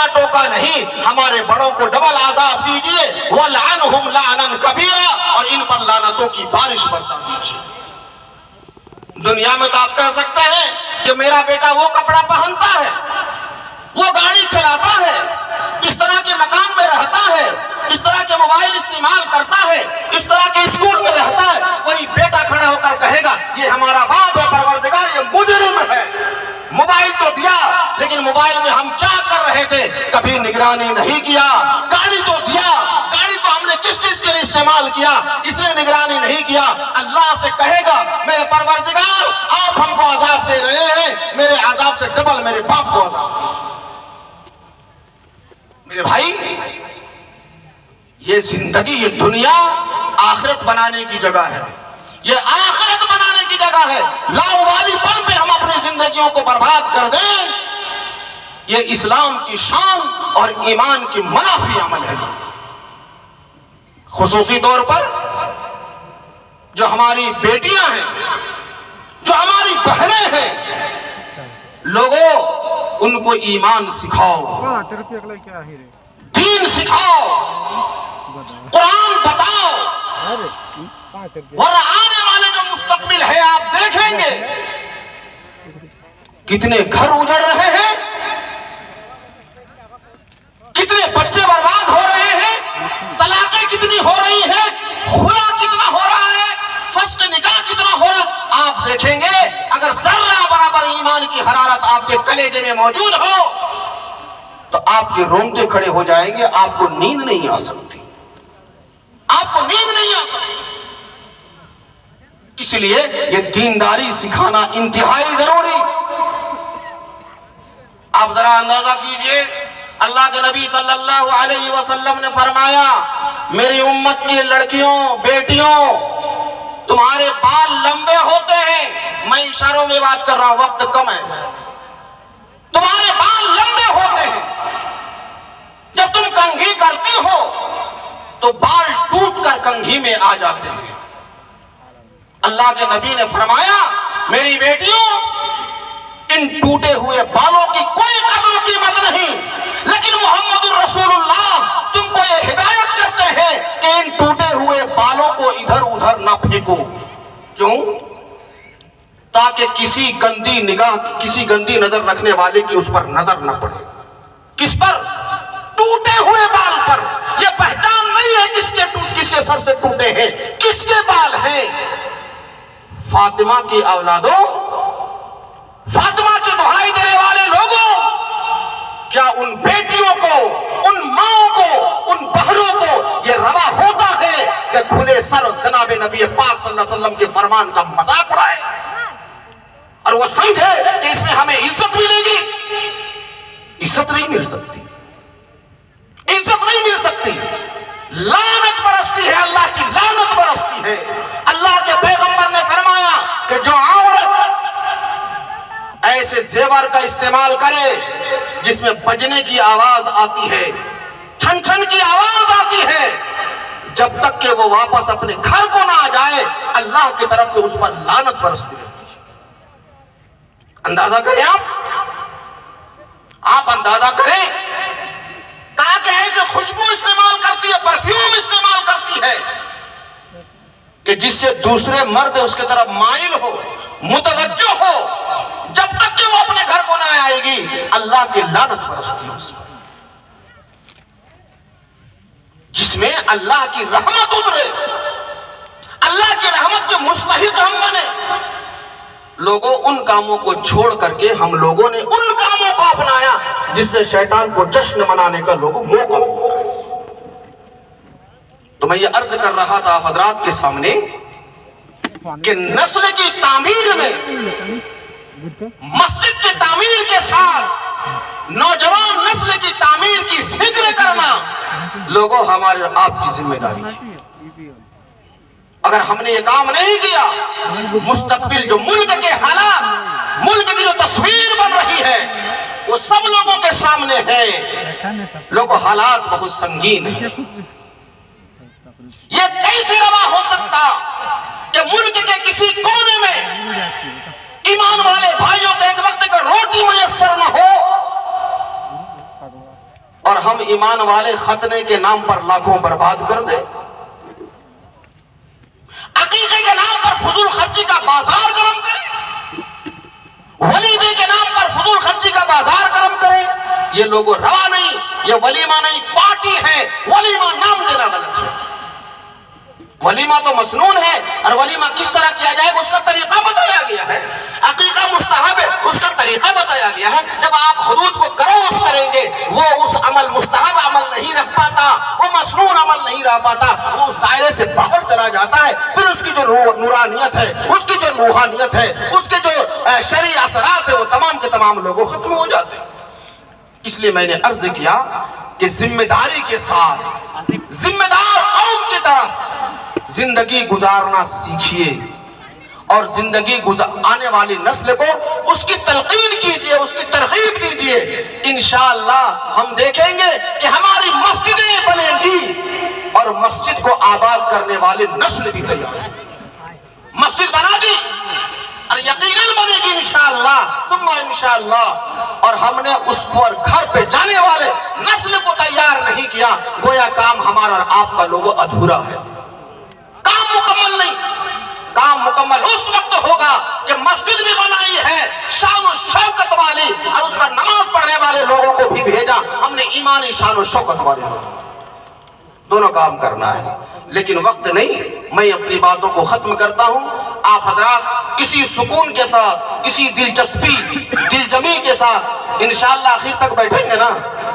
روکا ٹوکا نہیں، ہمارے بڑوں کو ڈبل عذاب دیجئے، وَلْعَنْهُمْ لَعْنًا كَبِيرًا، اور ان پر لعنتوں کی بارش برسا دیجئے۔ دنیا میں تو آپ کہہ سکتے ہیں کہ میرا بیٹا وہ کپڑا پہنتا ہے، وہ گاڑی چلاتا ہے، اس طرح کے مکان میں رہتا ہے، اس طرح کے موبائل استعمال کرتا ہے، اس طرح کے اسکول میں رہتا ہے، وہی بیٹا کھڑا ہو کر کہے گا یہ ہمارا باپ ہے پروردگار، یہ مجرم ہے۔ موبائل تو دیا، لیکن موبائل میں ہم کیا کر رہے تھے کبھی نگرانی نہیں کیا۔ گاڑی تو دیا، گاڑی کو ہم نے کس چیز کے لیے استعمال کیا، اس نے نگرانی نہیں کیا۔ اللہ سے کہے گا میرے پروردگار آپ ہم کو عذاب دے رہے ہیں، میرے عذاب سے ڈبل میرے باپ کو عذاب دیجیے۔ میرے بھائی، یہ زندگی، یہ دنیا آخرت بنانے کی جگہ ہے، یہ آخرت بنانے کی جگہ ہے۔ لاؤبالی پن پہ ہم اپنی زندگیوں کو برباد کر دیں، یہ اسلام کی شان اور ایمان کی منافی عمل ہے۔ خصوصی طور پر جو ہماری بیٹیاں ہیں، جو ہماری بہنیں ہیں، لوگوں ان کو ایمان سکھاؤ، دین سکھاؤ، قرآن بتاؤ، اور آنے والے جو مستقبل ہے آپ دیکھیں گے کتنے گھر اجڑ رہے ہیں، کتنے بچے برباد ہو رہے ہیں، طلاقیں کتنی ہو رہی ہیں، خلا کتنا ہو رہا ہے، فسخ نکاح کتنا ہو رہا ہے۔ آپ دیکھیں گے اگر ذرہ برابر ایمان کی حرارت آپ کے کلیجے میں موجود ہو تو آپ کے رونگٹے کھڑے ہو جائیں گے، آپ کو نیند نہیں آ سکتی، آپ کو نیند نہیں آ سکتی۔ اس لیے یہ دینداری سکھانا انتہائی ضروری۔ آپ ذرا اندازہ کیجئے، اللہ کے نبی صلی اللہ علیہ وسلم نے فرمایا میری امت کی لڑکیوں، بیٹیوں، تمہارے بال لمبے ہوتے ہیں، میں اشاروں میں بات کر رہا ہوں، وقت کم ہے، تمہارے بال لمبے ہوتے ہیں، جب تم کنگھی کرتی ہو تو بال ٹوٹ کر کنگھی میں آ جاتے ہیں۔ اللہ کے نبی نے فرمایا میری بیٹیوں، ان ٹوٹے ہوئے بالوں کی کوئی قدر و قیمت نہیں، لیکن محمد رسول اللہ تم کو یہ ہدایت کرتے ہیں کہ ان ٹوٹے ہوئے بالوں کو ادھر ادھر نہ پھینکو۔ کیوں؟ تاکہ کسی گندی نگاہ، کسی گندی نظر رکھنے والے کی اس پر نظر نہ پڑے۔ کس پر؟ ٹوٹے ہوئے بال پر۔ یہ پہچان نہیں ہے کس کے سر سے ٹوٹے ہیں، کس کے بال ہیں۔ فاطمہ کی اولادوں، فاطمہ کی دہائی دینے والے لوگوں، کیا ان بیٹیوں کو، ان ماؤں کو، ان بہنوں کو یہ روا ہوتا ہے کہ کھلے سر جناب نبی پاک صلی اللہ علیہ وسلم کے فرمان کا مذاق اڑائے اور وہ سمجھے کہ اس میں ہمیں عزت ملے گی؟ عزت نہیں مل سکتی، عزت نہیں مل سکتی۔ لعنت برستی ہے، اللہ کی لعنت برستی ہے۔ اللہ کے پیغمبر نے فرمایا کہ جو عورت ایسے زیور کا استعمال کرے جس میں بجنے کی آواز آتی ہے، چھن چھن کی آواز آتی ہے، جب تک کہ وہ واپس اپنے گھر کو نہ آ جائے اللہ کی طرف سے اس پر لعنت برستی رہتی ہے۔ اندازہ کریں آپ اندازہ کریں، کہا کہ ایسے خوشبو استعمال کرتی ہے، پرفیوم استعمال کرتی ہے کہ جس سے دوسرے مرد اس کے طرف مائل ہو، متوجہ ہو، جب تک کہ وہ اپنے گھر کو نہ آئے گی اللہ کی لعنت برستی ہے اس پر، جس میں اللہ کی رحمت اترے، اللہ کی رحمت کے مستحق ہم بنے۔ لوگوں ان کاموں کو چھوڑ کر کے ہم لوگوں نے ان کاموں کو اپنایا جس سے شیطان کو جشن منانے کا لوگوں موقع ملتا ہے۔ تو میں یہ عرض کر رہا تھا حضرات کے سامنے کہ نسل کی تعمیر میں، مسجد کی تعمیر کے ساتھ نوجوان نسل کی تعمیر کی فکر کرنا لوگوں ہمارے آپ کی ذمہ داری ہے۔ اگر ہم نے یہ کام نہیں کیا، مستقبل جو ملک کے حالات، ملک کی جو تصویر بن رہی ہے وہ سب لوگوں کے سامنے ہے۔ لوگوں حالات بہت سنگین ہیں۔ یہ کیسے روا ہو سکتا کہ ملک کے کسی کونے میں ایمان والے بھائیوں کے ایک وقت کا روٹی میسر نہ ہو؟ ہم ایمان والے ختنے کے نام پر لاکھوں برباد کر دیں، عقیقے کے نام پر فضول خرچی کا بازار گرم کریں، ولیمے کے نام پر فضول خرچی کا بازار گرم کریں، یہ لوگوں روا نہیں، یہ ولیمہ نہیں پارٹی ہے، ولیمہ نام دینا غلط ہے۔ ولیمہ تو مسنون ہے، اور ولیمہ کس طرح کیا جائے اس کا طریقہ بتایا گیا ہے، عقیقہ مستحب ہے اس کا طریقہ بتایا گیا ہے۔ جب آپ حدود کو کراس کریں گے وہ اس عمل مستحب عمل نہیں رکھ پاتا، وہ مسنون عمل نہیں رہ پاتا، وہ اس دائرے سے باہر چلا جاتا ہے، پھر اس کی جو نورانیت ہے، اس کی جو روحانیت ہے، اس کے جو شرعی اثرات ہے وہ تمام کے تمام لوگوں ختم ہو جاتے ہیں۔ اس لیے میں نے عرض کیا کہ ذمہ داری کے ساتھ ذمہ دار قوم کی طرح زندگی گزارنا سیکھیے، اور زندگی آنے والی نسل کو اس کی تلقین کیجئے، اس کی ترغیب دیجئے۔ انشاءاللہ ہم دیکھیں گے کہ ہماری مسجدیں بنیں گی اور مسجد کو آباد کرنے والی نسل بھی تیار ہے۔ مسجد بنا دی اور یقیناً بنے گی انشاءاللہ ثم انشاءاللہ، اور ہم نے اس پر گھر پہ جانے والے نسل کو تیار نہیں کیا، گویا کام ہمارا اور آپ کا لوگوں ادھورا ہے، کام مکمل نہیں۔ کام مکمل اس وقت ہوگا کہ مسجد بھی بنائی ہے شان و شوکت والی، اور اس پر نماز پڑھنے والے لوگوں کو بھی بھیجا ہم نے ایمانی شان و شوکت والے لوگ، دونوں کام کرنا ہے۔ لیکن وقت نہیں، میں اپنی باتوں کو ختم کرتا ہوں۔ آپ حضرات اسی سکون کے ساتھ، اسی دلچسپی دل جمی کے ساتھ انشاءاللہ آخر تک بیٹھیں گے نا؟